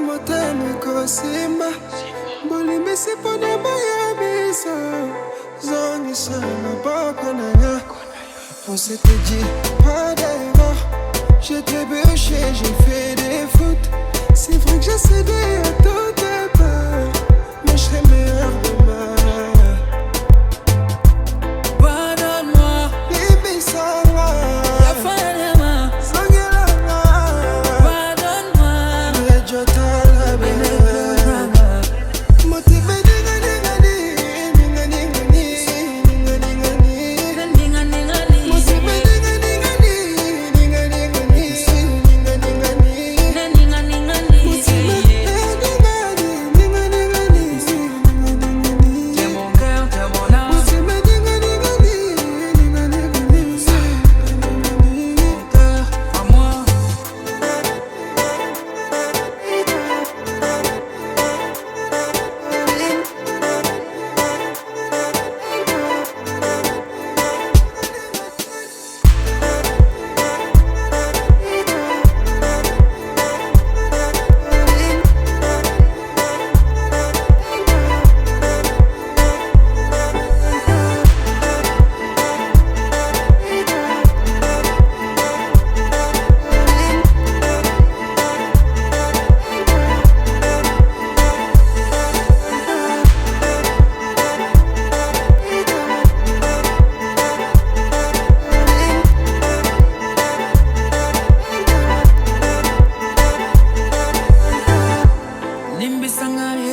motema kosimba bolimbisi mpona boyebisa zongisa maboko na nga. On s'était dit pas d'erreur. J'ai trébuché, j'ai fait des fautes. C'est vrai que j'ai cédé à toutes tes peurs, mais je serai meilleur demain. Pardonne-moi, Baby, ça va. la fin est main. Sangelana. Pardonne-moi, Rejota la belle. Motivé dinga dinga di, dinga dinga di, dinga dinga di. ninga ninga ni, Motivé dinga dinga di, dinga dinga di, dinga dinga di. ninga ninga ni. T'es mon cœur, t'es mon âme, mon cœur à moi. Limbi sangare,